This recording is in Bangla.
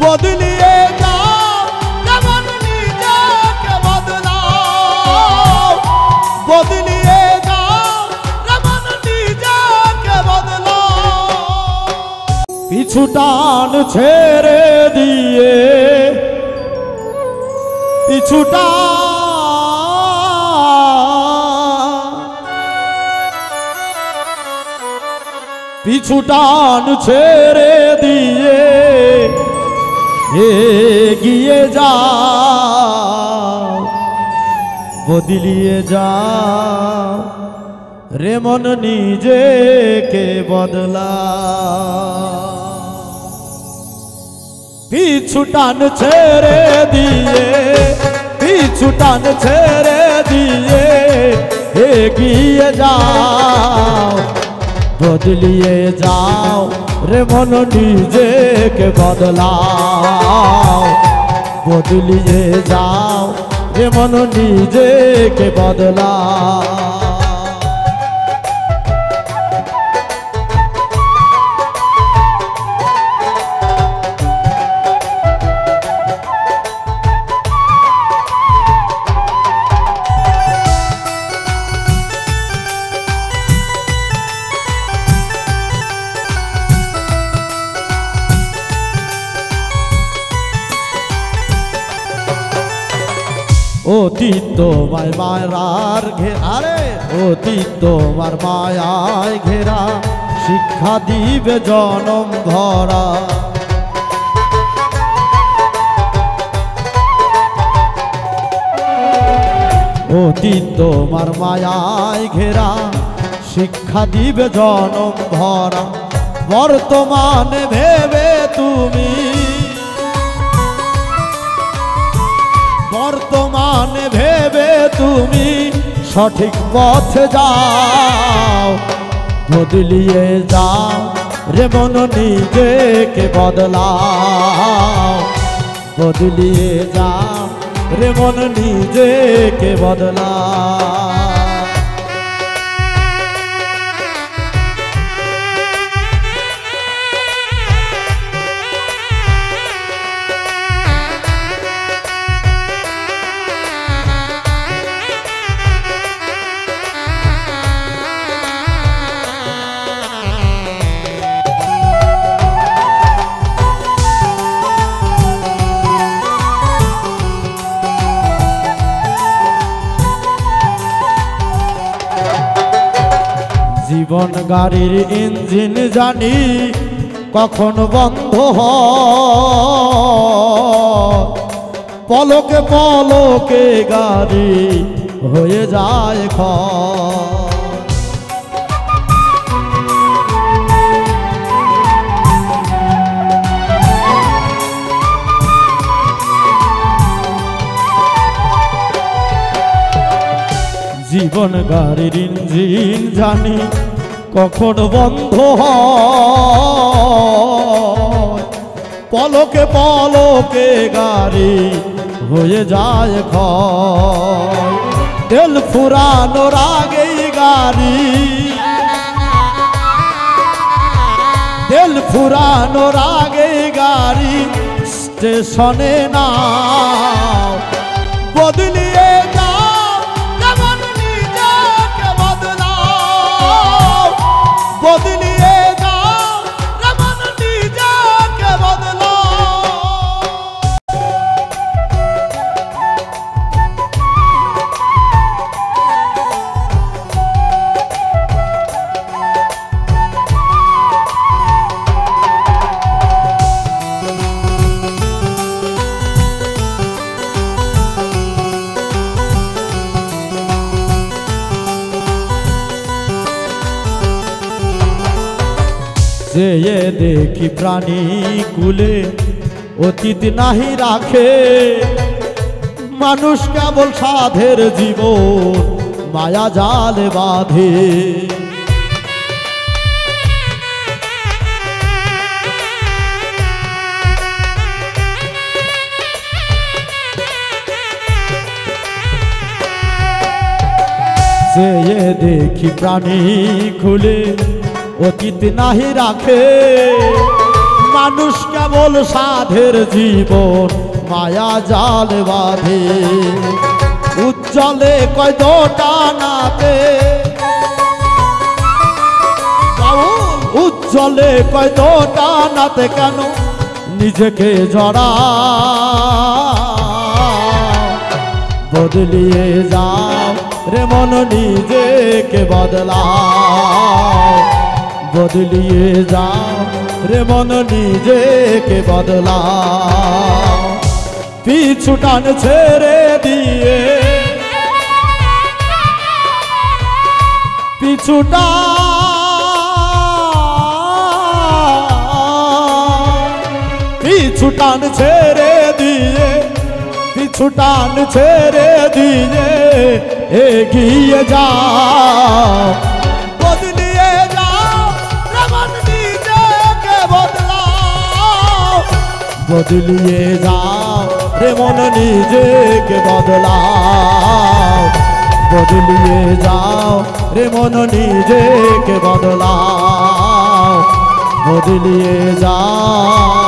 বদলিয়ে যাও যেমন নিজেকে বদলাও, বদলিয়ে যাও যেমন নিজেকে বদলাও। পিছু টান ছেড়ে দিয়ে পিছুটা পিছু টান ছেড়ে দিয়ে এগিয়ে যাও, বদলিয়ে যাও রে মন নিজেকে বদলা। পিছু টান ছেড়ে দিয়ে পিছু টান ছেড়ে দিয়ে এগিয়ে যাও, বদলিয়ে যাও রে মন নিজেকে বদলাও, বদলিয়ে যাও রে মন নিজেকে বদলাও। অতীত তোমার মায়ার ঘেরা রে, অতীত তোমার মায়ায় ঘেরা, শিক্ষা দিবে জনম ধরা। অতীত তোমার মায়ায় ঘেরা, শিক্ষা দিবে জনম ধরা। বর্তমানে ভেবে তুমি, বর্তমানে ভেবে তুমি সঠিক পথে যাও, বদলিয়ে যাও রে মন নিজেকে বদলাও, বদলিয়ে যাও রে মন নিজেকে বদলাও। জীবন গাড়ির ইঞ্জিন জানি কখন বন্ধ হয়, পলকে পলকে গাড়ি হয়ে যায় ক্ষয়। জীবন গাড়ির ইঞ্জিন জানি কখন বন্ধ হয়, পলকে পলকে গাড়ি হয়ে যায় ক্ষয়। তেল ফুরানোর আগেই গাড়ি, তেল ফুরানোর আগেই গাড়ি স্টেশনে নাও, বদলিয়ে বদলিয়ে যাও যেমন নিজেকে বদলাও। চেয়ে দেখি প্রাণী কুলে অতীত নাহি রাখে, মানুষ কেবল সাধের জীবন মায়া জালে বাঁধে। চেয়ে দেখি প্রাণী খুলে অতীত নাহি রাখে, মানুষ কেবল সাধের জীবন মায়া জাল বাঁধে উজ্জ্বলে কয় দোটানাতে উজ্জ্বলে কয় দোটানাতে কেন নিজেকে জড়া বদলিয়ে যাও রে মন নিজেকে বদলাও বদলিয়ে যাও রে মন নিজেকে বদলাও পিছু টান ছেড়ে দিয়ে পিছুটা পিছু টান ছেড়ে দিয়ে পিছু টান ছেড়ে দিয়ে এগিয়ে যাও বদলিয়ে যাও মন নিজেকে বদলাও বদলিয়ে যাও রে মন নিজেকে বদলাও বদলিয়ে যাও রে মন নিজেকে বদলাও বদলিয়ে যাও